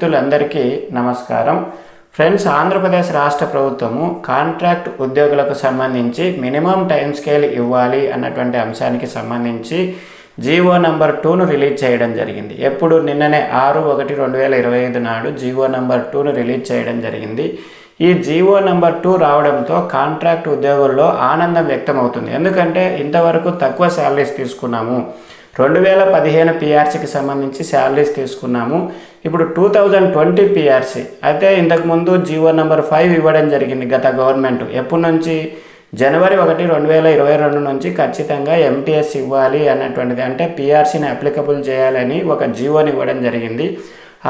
మిత్రులందరికీ నమస్కారం. ఫ్రెండ్స్, ఆంధ్రప్రదేశ్ రాష్ట్ర ప్రభుత్వము కాంట్రాక్ట్ ఉద్యోగులకు సంబంధించి మినిమం టైం స్కేల్ ఇవ్వాలి అన్నటువంటి అంశానికి సంబంధించి జీవో నంబర్ 2ను రిలీజ్ చేయడం జరిగింది. ఎప్పుడు నిన్ననే 6/1/2025 నాడు జీవో నంబర్ 2ను రిలీజ్ చేయడం జరిగింది. ఈ జీవో నంబర్ 2 రావడంతో కాంట్రాక్ట్ ఉద్యోగుల్లో ఆనందం వ్యక్తమవుతుంది. ఎందుకంటే ఇంతవరకు తక్కువ శాలరీస్ తీసుకున్నాము. 2015 పిఆర్సీకి సంబంధించి శాలరీస్ తీసుకున్నాము. ఇప్పుడు 2020 పిఆర్సీ అయితే ఇంతకుముందు జీవో నంబర్ 5 ఇవ్వడం జరిగింది గత గవర్నమెంట్. ఎప్పటి నుంచి? జనవరి 1, 2022 నుంచి ఖచ్చితంగా ఎంటీఎస్ ఇవ్వాలి అన్నటువంటిది, అంటే పిఆర్సీని అప్లికబుల్ చేయాలని ఒక జీవోని ఇవ్వడం జరిగింది.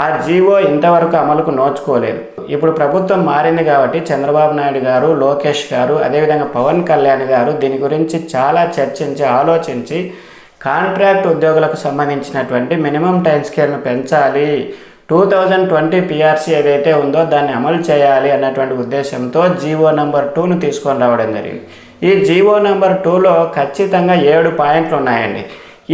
ఆ జీవో ఇంతవరకు అమలుకు నోచుకోలేదు. ఇప్పుడు ప్రభుత్వం మారింది కాబట్టి చంద్రబాబు నాయుడు గారు, లోకేష్ గారు, అదేవిధంగా పవన్ కళ్యాణ్ గారు దీని గురించి చాలా చర్చించి ఆలోచించి కాంట్రాక్ట్ ఉద్యోగులకు సంబంధించినటువంటి మినిమం టైం స్కేల్ను పెంచాలి, 2020 పిఆర్సీ ఏదైతే ఉందో దాన్ని అమలు చేయాలి అన్నటువంటి ఉద్దేశంతో జీవో నంబర్ 2ను తీసుకొని రావడం జరిగింది. ఈ జీవో నంబర్ 2లో ఖచ్చితంగా 7 పాయింట్లు ఉన్నాయండి.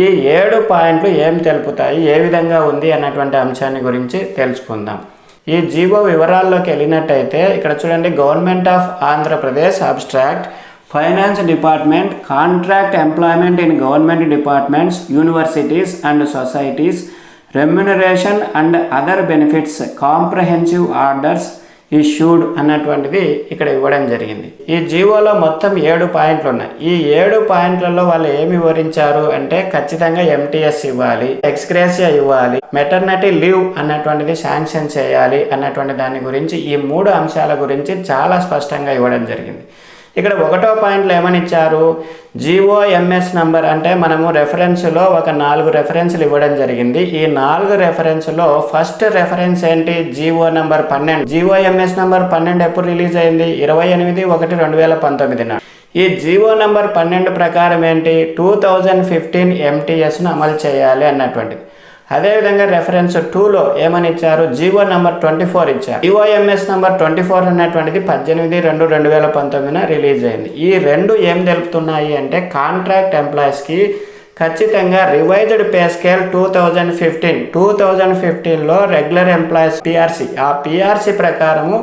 ఈ 7 పాయింట్లు ఏం తెలుపుతాయి, ఏ విధంగా ఉంది అన్నటువంటి అంశాన్ని గురించి తెలుసుకుందాం. ఈ జీవో వివరాల్లోకి వెళ్ళినట్టయితే ఇక్కడ చూడండి, government of Andhra Pradesh abstract finance department contract employment in government departments, universities and societies, remuneration and other benefits comprehensive orders issued అన్నటువంటిది ఇక్కడ ఇవ్వడం జరిగింది. ఈ జీవోలో మొత్తం 7 పాయింట్లు ఉన్నాయి. ఈ 7 పాయింట్లలో వాళ్ళు ఏమి వివరించారు అంటే ఖచ్చితంగా ఎంటీఎస్ ఇవ్వాలి, ఎక్స్గ్రేషియా ఇవ్వాలి, మెటర్నిటీ లీవ్ అన్నటువంటిది శాంక్షన్ చేయాలి అన్నటువంటి దాని గురించి ఈ 3 అంశాల గురించి చాలా స్పష్టంగా ఇవ్వడం జరిగింది. ఇక్కడ 1వ పాయింట్లో ఏమని ఇచ్చారు, జీఓఎంఎస్ నంబర్, అంటే మనము రెఫరెన్స్లో ఒక 4 రెఫరెన్స్లు ఇవ్వడం జరిగింది. ఈ 4 రెఫరెన్స్లో ఫస్ట్ రెఫరెన్స్ ఏంటి, జీవో నంబర్ 12. జీఓఎంఎస్ నంబర్ 12 ఎప్పుడు రిలీజ్ అయింది? 28/1/2019 నాడు. ఈ జీవో నంబర్ 12 ప్రకారం ఏంటి, 2015 ఎంటీఎస్ను అమలు చేయాలి అన్నటువంటిది. అదేవిధంగా రెఫరెన్స్ 2లో ఏమని ఇచ్చారు, జీవో నంబర్ 24 ఇచ్చారు. జీఓఎంఎస్ నంబర్ 24 అన్నటువంటిది 18/2/2019 రిలీజ్ అయింది. ఈ 2 ఏం తెలుపుతున్నాయి అంటే కాంట్రాక్ట్ ఎంప్లాయీస్కి ఖచ్చితంగా రివైజ్డ్ పే స్కేల్ 2015లో రెగ్యులర్ ఎంప్లాయీస్ పిఆర్సీ, ఆ పిఆర్సీ ప్రకారము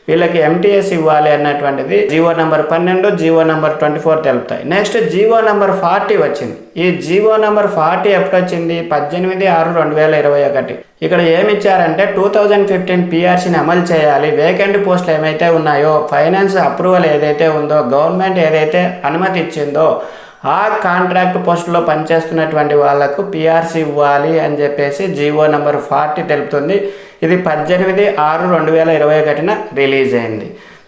వీళ్ళకి ఎంటీఎస్ ఇవ్వాలి అన్నటువంటిది జీవో నంబర్ 12, జీవో నంబర్ 24 తెలుపుతాయి. నెక్స్ట్ జీవో నంబర్ 40 వచ్చింది. ఈ జీవో నంబర్ 40 ఎప్పుడు వచ్చింది? 18/6/2021. ఇక్కడ ఏమి ఇచ్చారంటే 2015 పిఆర్సీని అమలు చేయాలి, వేకెంట్ పోస్టులు ఏమైతే ఉన్నాయో, ఫైనాన్స్ అప్రూవల్ ఏదైతే ఉందో, గవర్నమెంట్ ఏదైతే అనుమతి ఇచ్చిందో ఆ కాంట్రాక్ట్ పోస్టులో పనిచేస్తున్నటువంటి వాళ్లకు పిఆర్సీ ఇవ్వాలి అని చెప్పేసి జీవో నంబర్ 40 తెలుపుతుంది. ఇది 18/6/2021 రిలీజ్ అయింది.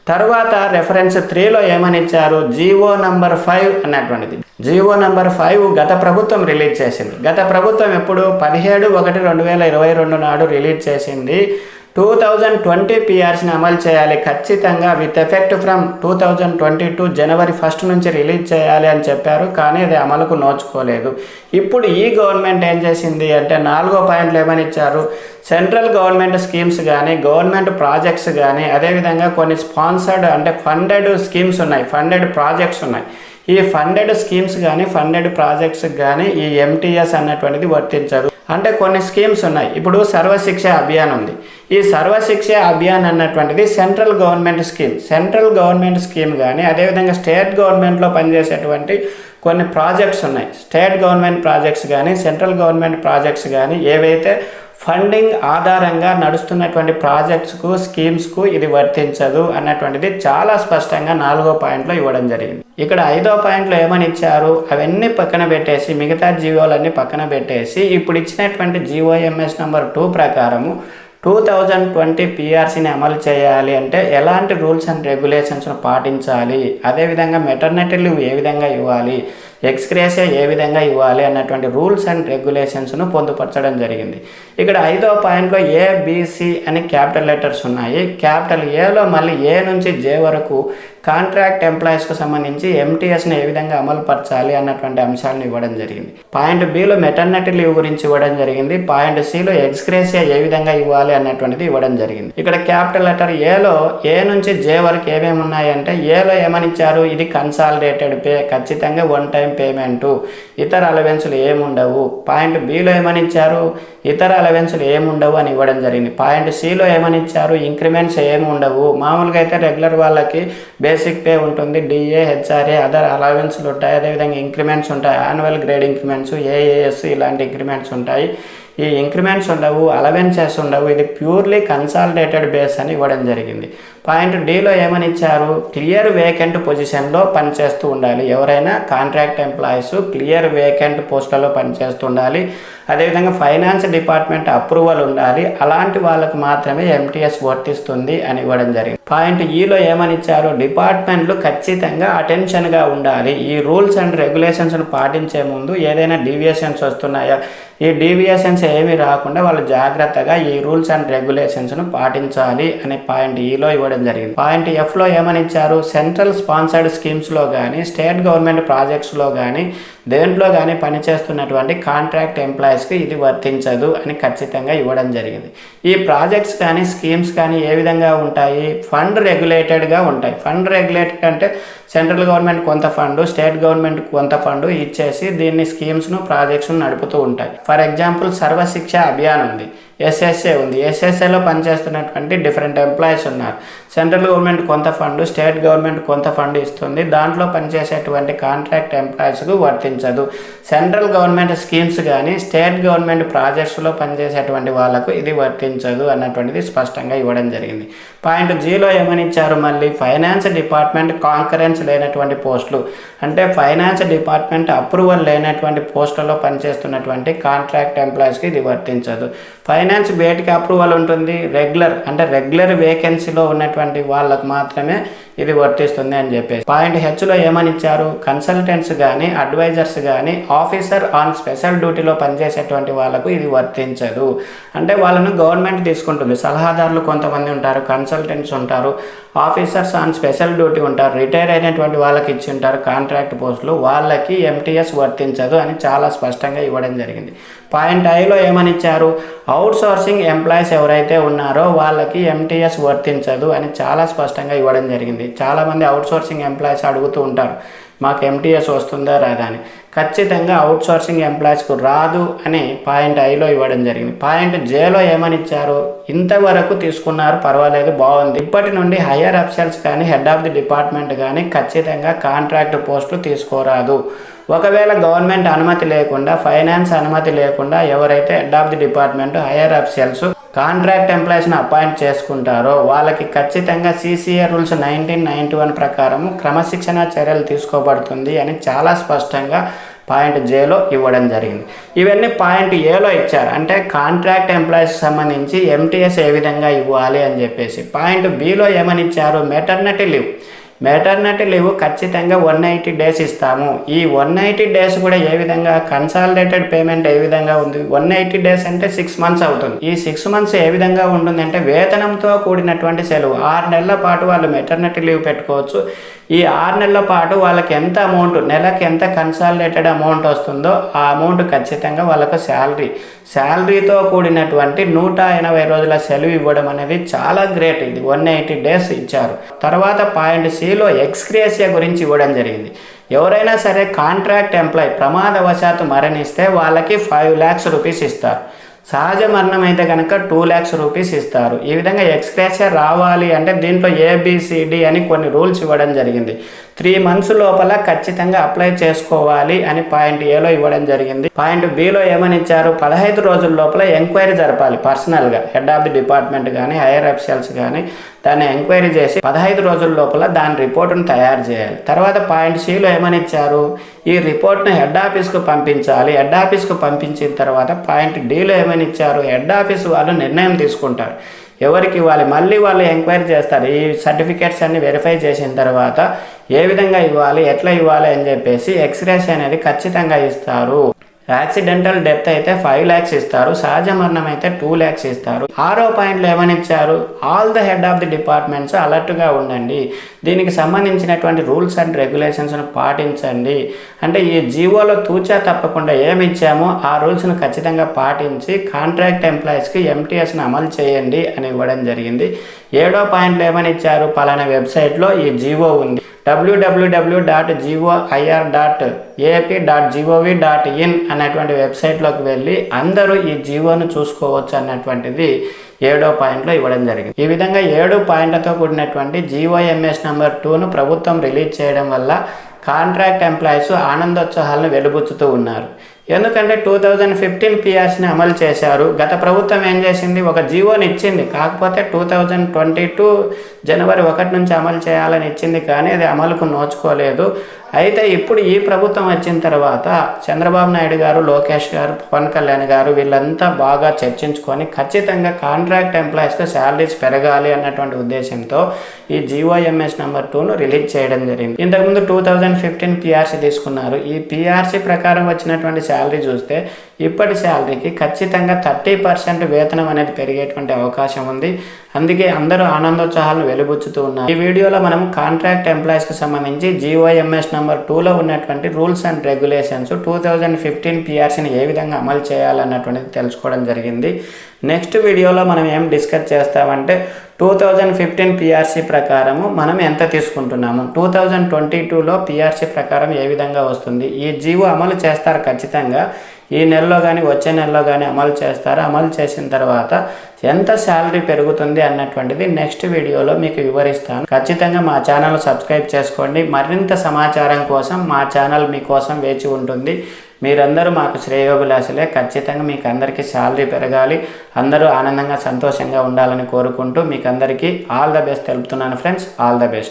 తర్వాత రెఫరెన్స్ 3లో ఏమని ఇచ్చారు, జీవో నంబర్ 5 అన్నటువంటిది. జీవో నంబర్ 5 గత ప్రభుత్వం రిలీజ్ చేసింది. గత ప్రభుత్వం ఎప్పుడు? 17/1/2022 నాడు రిలీజ్ చేసింది. 2020 పిఆర్సీని అమలు చేయాలి ఖచ్చితంగా విత్ ఎఫెక్ట్ ఫ్రమ్ 2022 జనవరి 1 నుంచి రిలీజ్ చేయాలి అని చెప్పారు. కానీ అది అమలుకు నోచుకోలేదు. ఇప్పుడు ఈ గవర్నమెంట్ ఏం చేసింది అంటే 4వ పాయింట్లు ఏమని ఇచ్చారు, సెంట్రల్ గవర్నమెంట్ స్కీమ్స్ కానీ, గవర్నమెంట్ ప్రాజెక్ట్స్ కానీ, అదేవిధంగా కొన్ని స్పాన్సర్డ్ అంటే ఫండెడ్ స్కీమ్స్ ఉన్నాయి, ఫండెడ్ ప్రాజెక్ట్స్ ఉన్నాయి. ఈ ఫండెడ్ స్కీమ్స్ కానీ, ఫండెడ్ ప్రాజెక్ట్స్ కానీ ఈ ఎంటీఎస్ అన్నటువంటిది వర్తించదు. అంటే కొన్ని స్కీమ్స్ ఉన్నాయి. ఇప్పుడు సర్వశిక్ష అభియాన్ ఉంది. ఈ సర్వశిక్ష అభియాన్ అన్నటువంటిది central government scheme. Central government scheme కానీ, అదేవిధంగా స్టేట్ గవర్నమెంట్లో పనిచేసేటువంటి కొన్ని ప్రాజెక్ట్స్ ఉన్నాయి. స్టేట్ గవర్నమెంట్ ప్రాజెక్ట్స్ కానీ, సెంట్రల్ గవర్నమెంట్ ప్రాజెక్ట్స్ కానీ, ఏవైతే ఫండింగ్ ఆధారంగా నడుస్తున్నటువంటి ప్రాజెక్ట్స్కు, స్కీమ్స్కు ఇది వర్తించదు అన్నటువంటిది చాలా స్పష్టంగా 4వ పాయింట్లో ఇవ్వడం జరిగింది. ఇక్కడ 5వ పాయింట్లో ఏమని ఇచ్చారు, అవన్నీ పక్కన పెట్టేసి, మిగతా జీవోలన్నీ పక్కన పెట్టేసి ఇప్పుడు ఇచ్చినటువంటి జీఓఎంఎస్ నంబర్ 2 ప్రకారము 2020 పిఆర్సీని అమలు చేయాలి అంటే ఎలాంటి రూల్స్ అండ్ రెగ్యులేషన్స్ను పాటించాలి, అదేవిధంగా మెటర్నిటీ లీవ్ ఏ విధంగా ఇవ్వాలి, ఎక్స్గ్రేషియా ఏ విధంగా ఇవ్వాలి అన్నటువంటి రూల్స్ అండ్ రెగ్యులేషన్స్ను పొందుపరచడం జరిగింది. ఇక్కడ 5వ పాయింట్లో ఏబిసి అని క్యాపిటల్ లెటర్స్ ఉన్నాయి. క్యాపిటల్ ఏలో మళ్ళీ ఏ నుంచి జే వరకు కాంట్రాక్ట్ ఎంప్లాయీస్కు సంబంధించి ఎంటీఎస్ని ఏ విధంగా అమలు పరచాలి అన్నటువంటి అంశాలను ఇవ్వడం జరిగింది. పాయింట్ బిలో మెటర్నిటీ లీవ్ గురించి ఇవ్వడం జరిగింది. పాయింట్ సిలో ఎక్స్గ్రేషియా ఏ విధంగా ఇవ్వాలి అన్నటువంటిది ఇవ్వడం జరిగింది. ఇక్కడ క్యాపిటల్ లెటర్ ఏలో ఏ నుంచి జే వరకు ఏమేమి ఉన్నాయంటే, ఏలో ఏమని ఇచ్చారు, ఇది కన్సాలిడేటెడ్ పే, ఖచ్చితంగా 1 టైం పేమెంటు, ఇతర అలవెన్సులు ఏముండవు. పాయింట్ బిలో ఏమని ఇచ్చారు, ఇతర అలవెన్స్లు ఏమి ఉండవు అని ఇవ్వడం జరిగింది. పాయింట్ సిలో ఏమని ఇచ్చారు, ఇంక్రిమెంట్స్ ఏమి ఉండవు. మామూలుగా అయితే రెగ్యులర్ వాళ్ళకి బేసిక్ పే ఉంటుంది, డిఏ, హెచ్ఆర్ఏ, అదర్ అలవెన్స్లు ఉంటాయి, అదేవిధంగా ఇంక్రిమెంట్స్ ఉంటాయి, యాన్యువల్ గ్రేడ్ ఇంక్రిమెంట్స్, ఏఏఎస్ ఇలాంటి ఇంక్రిమెంట్స్ ఉంటాయి. ఈ ఇంక్రిమెంట్స్ ఉండవు, అలవెన్సెస్ ఉండవు. ఇది ప్యూర్లీ కన్సాలిడేటెడ్ బేస్ అని ఇవ్వడం జరిగింది. పాయింట్ డిలో ఏమని ఇచ్చారు, క్లియర్ వేకెంట్ పొజిషన్లో పనిచేస్తూ ఉండాలి. ఎవరైనా కాంట్రాక్ట్ ఎంప్లాయీస్ క్లియర్ వేకెంట్ పోస్టులలో పనిచేస్తూ ఉండాలి. అదేవిధంగా ఫైనాన్స్ డిపార్ట్మెంట్ అప్రూవల్ ఉండాలి. అలాంటి వాళ్ళకు మాత్రమే ఎంటీఎస్ వర్తిస్తుంది అని ఇవ్వడం జరిగింది. పాయింట్ ఈలో ఏమని ఇచ్చారు, డిపార్ట్మెంట్లు ఖచ్చితంగా అటెన్షన్గా ఉండాలి. ఈ రూల్స్ అండ్ రెగ్యులేషన్స్ను పాటించే ముందు ఏదైనా డీవియేషన్స్ వస్తున్నాయా, ఈ డీవియేషన్స్ ఏమీ రాకుండా వాళ్ళు జాగ్రత్తగా ఈ రూల్స్ అండ్ రెగ్యులేషన్స్ను పాటించాలి అనే పాయింట్ ఈలో ఇవ్వడం జరిగింది. పాయింట్ ఎఫ్లో ఏమని ఇచ్చారు, సెంట్రల్ స్పాన్సర్డ్ స్కీమ్స్లో కానీ స్టేట్ గవర్నమెంట్ ప్రాజెక్ట్స్లో కానీ దేంట్లో కానీ పనిచేస్తున్నటువంటి కాంట్రాక్ట్ ఎంప్లాయీస్కి ఇది వర్తించదు అని ఖచ్చితంగా ఇవ్వడం జరిగింది. ఈ ప్రాజెక్ట్స్ కానీ స్కీమ్స్ కానీ ఏ విధంగా ఉంటాయి, ఫండ్ రెగ్యులేటెడ్గా ఉంటాయి. ఫండ్ రెగ్యులేటెడ్ అంటే సెంట్రల్ గవర్నమెంట్ కొంత ఫండ్, స్టేట్ గవర్నమెంట్ కొంత ఫండ్ ఇచ్చేసి దీన్ని స్కీమ్స్ను ప్రాజెక్ట్స్ను నడుపుతూ ఉంటాయి. ఫర్ ఎగ్జాంపుల్ సర్వశిక్ష అభియాన్ ఉంది, ఎస్ఎస్ఏ ఉంది. ఎస్ఎస్ఏలో పనిచేస్తున్నటువంటి డిఫరెంట్ ఎంప్లాయీస్ ఉన్నారు. సెంట్రల్ గవర్నమెంట్ కొంత ఫండ్, స్టేట్ గవర్నమెంట్ కొంత ఫండ్ ఇస్తుంది. దాంట్లో పనిచేసేటువంటి కాంట్రాక్ట్ ఎంప్లాయీస్కు వర్తించదు. సెంట్రల్ గవర్నమెంట్ స్కీమ్స్ కానీ స్టేట్ గవర్నమెంట్ ప్రాజెక్ట్స్లో పనిచేసేటువంటి వాళ్ళకు ఇది వర్తించదు అన్నటువంటిది స్పష్టంగా ఇవ్వడం జరిగింది. పాయింట్ జీలో ఏమని ఇచ్చారు, మళ్ళీ ఫైనాన్స్ డిపార్ట్మెంట్ కాంకరెన్స్ లేనటువంటి పోస్టులు అంటే ఫైనాన్స్ డిపార్ట్మెంట్ అప్రూవల్ లేనటువంటి పోస్టులలో పనిచేస్తున్నటువంటి కాంట్రాక్ట్ ఎంప్లాయీస్కి ఇది వర్తించదు. ఫైనాన్స్ వేటికి అప్రూవల్ ఉంటుంది, రెగ్యులర్ వేకెన్సీలో ఉన్నటువంటి వాళ్ళకు మాత్రమే ఇది వర్తిస్తుంది అని చెప్పేసి. పాయింట్ హెచ్లో ఏమని ఇచ్చారు, కన్సల్టెంట్స్ కానీ అడ్వైజర్స్ కానీ ఆఫీసర్ ఆన్ స్పెషల్ డ్యూటీలో పనిచేసేటువంటి వాళ్ళకు ఇది వర్తించదు. అంటే వాళ్ళను గవర్నమెంట్ తీసుకుంటుంది. సలహాదారులు కొంతమంది ఉంటారు, కన్సల్టెంట్స్ ఉంటారు, ఆఫీసర్స్ ఆన్ స్పెషల్ డ్యూటీ ఉంటారు, రిటైర్ అయినటువంటి వాళ్ళకి ఇచ్చి ఉంటారు కాంట్రాక్ట్ పోస్టులు, వాళ్ళకి ఎంటీఎస్ వర్తించదు అని చాలా స్పష్టంగా ఇవ్వడం జరిగింది. పాయింట్ ఐలో ఏమని ఇచ్చారు, అవుట్ సోర్సింగ్ ఎంప్లాయీస్ ఎవరైతే ఉన్నారో వాళ్ళకి ఎంటీఎస్ వర్తించదు అని చాలా స్పష్టంగా ఇవ్వడం జరిగింది. చాలామంది అవుట్ సోర్సింగ్ ఎంప్లాయీస్ అడుగుతూ ఉంటారు, మాకు ఎంటీఎస్ వస్తుందా రాదా అని. ఖచ్చితంగా అవుట్ సోర్సింగ్ ఎంప్లాయీస్కు రాదు అని పాయింట్ ఐలో ఇవ్వడం జరిగింది. పాయింట్ జేలో ఏమని ఇచ్చారు, ఇంతవరకు తీసుకున్నారు పర్వాలేదు బాగుంది, ఇప్పటి నుండి హయ్యర్ అఫీషియల్స్ కానీ హెడ్ ఆఫ్ ది డిపార్ట్మెంట్ కానీ ఖచ్చితంగా కాంట్రాక్ట్ పోస్టులు తీసుకోరాదు. ఒకవేళ గవర్నమెంట్ అనుమతి లేకుండా, ఫైనాన్స్ అనుమతి లేకుండా ఎవరైతే head of the department higher officials contract ఎంప్లాయీస్ని అపాయింట్ చేసుకుంటారో వాళ్ళకి ఖచ్చితంగా సిసిఏ రూల్స్ 1991 ప్రకారం క్రమశిక్షణ చర్యలు తీసుకోబడుతుంది అని చాలా స్పష్టంగా పాయింట్ జేలో ఇవ్వడం జరిగింది. ఇవన్నీ పాయింట్ ఏలో ఇచ్చారు, అంటే కాంట్రాక్ట్ ఎంప్లాయీస్ సంబంధించి ఎంటీఎస్ ఏ విధంగా ఇవ్వాలి అని చెప్పేసి. పాయింట్ బిలో ఏమని ఇచ్చారు, మెటర్నిటీ లీవ్ ఖచ్చితంగా 180 డేస్ ఇస్తాము. ఈ 180 డేస్ కూడా ఏ విధంగా, కన్సాలిడేటెడ్ పేమెంట్ ఏ విధంగా ఉంది, 180 డేస్ అంటే 6 months అవుతుంది. ఈ 6 months ఏ విధంగా ఉంటుందంటే వేతనంతో కూడినటువంటి సెలవు. 6 నెలల పాటు వాళ్ళు మెటర్నిటీ లీవ్ పెట్టుకోవచ్చు. ఈ 6 నెలల పాటు వాళ్ళకి ఎంత అమౌంట్, నెలకి ఎంత కన్సాలిడేటెడ్ అమౌంట్ వస్తుందో ఆ అమౌంట్ ఖచ్చితంగా వాళ్ళకు శాలరీతో కూడినటువంటి 180 రోజుల సెలవు ఇవ్వడం అనేది చాలా గ్రేట్. ఇది 180 డేస్ ఇచ్చారు. తర్వాత పాయింట్ సిలో ఎక్స్గ్రేషియా గురించి ఇవ్వడం జరిగింది. ఎవరైనా సరే కాంట్రాక్ట్ ఎంప్లాయీ ప్రమాదవశాత్తు మరణిస్తే వాళ్ళకి 5 lakhs రూపీస్ ఇస్తారు. సహజ మరణం అయితే కనుక 2 lakhs రూపీస్ ఇస్తారు. ఈ విధంగా ఎక్స్గ్రేషియా రావాలి అంటే దీంట్లో ABCD అని కొన్ని రూల్స్ ఇవ్వడం జరిగింది. 3 months లోపల ఖచ్చితంగా అప్లై చేసుకోవాలి అని పాయింట్ ఏలో ఇవ్వడం జరిగింది. పాయింట్ బిలో ఏమని ఇచ్చారు, 15 రోజుల లోపల ఎంక్వైరీ జరపాలి. పర్సనల్గా హెడ్ ఆఫ్ ది డిపార్ట్మెంట్ కానీ హైయర్ అఫీషియల్స్ కానీ దాన్ని ఎంక్వైరీ చేసి 15 రోజుల లోపల దాని రిపోర్టును తయారు చేయాలి. తర్వాత పాయింట్ సిలో ఏమని ఇచ్చారు, ఈ రిపోర్ట్ను హెడ్ ఆఫీస్కు పంపించాలి. హెడ్ ఆఫీస్కు పంపించిన తర్వాత పాయింట్ డిలో ఏమని ఇచ్చారు, హెడ్ ఆఫీస్ వాళ్ళు నిర్ణయం తీసుకుంటారు ఎవరికి ఇవ్వాలి. మళ్ళీ వాళ్ళు ఎంక్వైరీ చేస్తారు. ఈ సర్టిఫికేట్స్ అన్ని వెరిఫై చేసిన తర్వాత ఏ విధంగా ఇవ్వాలి, ఎట్లా ఇవ్వాలి అని చెప్పేసి ఎక్స్గ్రేషియా అనేది ఖచ్చితంగా ఇస్తారు. యాక్సిడెంటల్ డెత్ అయితే 5 lakhs ఇస్తారు, సహజ మరణం అయితే 2 lakhs ఇస్తారు. 6వ పాయింట్లో ఏమని ఇచ్చారు, all the head of the departments అలర్ట్గా ఉండండి, దీనికి సంబంధించినటువంటి రూల్స్ అండ్ రెగ్యులేషన్స్ను పాటించండి. అంటే ఈ జీవోలో తూచా తప్పకుండా ఏమి ఇచ్చామో ఆ రూల్స్ను ఖచ్చితంగా పాటించి కాంట్రాక్ట్ ఎంప్లాయీస్కి ఎంటీఎస్ను అమలు చేయండి అని ఇవ్వడం జరిగింది. 7వ పాయింట్లో ఏమని ఇచ్చారు, పలానా వెబ్సైట్లో ఈ జీవో ఉంది, www.goir.ap.gov.in అనేటువంటి వెబ్సైట్లోకి వెళ్ళి అందరూ ఈ జీవోను చూసుకోవచ్చు అన్నటువంటిది 7వ పాయింట్లో ఇవ్వడం జరిగింది. ఈ విధంగా 7 పాయింట్లతో కూడినటువంటి జీవోఎంఎస్ నెంబర్ 2ను ప్రభుత్వం రిలీజ్ చేయడం వల్ల కాంట్రాక్ట్ ఎంప్లాయీస్ ఆనందోత్సాహాలను వెలుబుచ్చుతూ ఉన్నారు. ఎందుకంటే 2015 పిఆర్సీని అమలు చేశారు. గత ప్రభుత్వం ఏం చేసింది, ఒక జీవోని ఇచ్చింది, కాకపోతే 2022 జనవరి 1 నుంచి అమలు చేయాలని ఇచ్చింది, కానీ అది అమలుకు నోచుకోలేదు. అయితే ఇప్పుడు ఈ ప్రభుత్వం వచ్చిన తర్వాత చంద్రబాబు నాయుడు గారు, లోకేష్ గారు, పవన్ కళ్యాణ్ గారు వీళ్ళంతా బాగా చర్చించుకొని ఖచ్చితంగా కాంట్రాక్ట్ ఎంప్లాయీస్కి శాలరీస్ పెరగాలి అన్నటువంటి ఉద్దేశంతో ఈ జీవోఎంఎస్ నెంబర్ 2ను రిలీజ్ చేయడం జరిగింది. ఇంతకుముందు 2015 పిఆర్సీ తీసుకున్నారు. ఈ పిఆర్సీ ప్రకారం వచ్చినటువంటి శాలరీ చూస్తే ఇప్పటి శాలరీకి ఖచ్చితంగా 30% వేతనం అనేది పెరిగేటువంటి అవకాశం ఉంది. అందుకే అందరూ ఆనందోత్సాహాలను వెలుబుచ్చుతూ ఉన్నారు. ఈ వీడియోలో మనం కాంట్రాక్ట్ ఎంప్లాయీస్కి సంబంధించి జీవోఎంఎస్ నెంబర్ 2లో ఉన్నటువంటి రూల్స్ అండ్ రెగ్యులేషన్స్ 2015 పిఆర్సీని ఏ విధంగా అమలు చేయాలన్నటువంటిది తెలుసుకోవడం జరిగింది. నెక్స్ట్ వీడియోలో మనం ఏం డిస్కస్ చేస్తామంటే 2015 పిఆర్సీ ప్రకారము మనం ఎంత తీసుకుంటున్నాము, 2022లో పిఆర్సీ ప్రకారం ఏ విధంగా వస్తుంది, ఈ జీవో అమలు చేస్తారు ఖచ్చితంగా, ఈ నెలలో కానీ వచ్చే నెలలో కానీ అమలు చేస్తారు, అమలు చేసిన తర్వాత ఎంత శాలరీ పెరుగుతుంది అన్నటువంటిది నెక్స్ట్ వీడియోలో మీకు వివరిస్తాను. ఖచ్చితంగా మా ఛానల్ సబ్స్క్రైబ్ చేసుకోండి. మరింత సమాచారం కోసం మా ఛానల్ మీకోసం వేచి ఉంటుంది. మీరందరూ మాకు శ్రేయోభిలాషులే. ఖచ్చితంగా మీకు అందరికీ శాలరీ పెరగాలి, అందరూ ఆనందంగా సంతోషంగా ఉండాలని కోరుకుంటూ మీకు అందరికీ ఆల్ ద బెస్ట్ తెలుపుతున్నాను ఫ్రెండ్స్. All the best.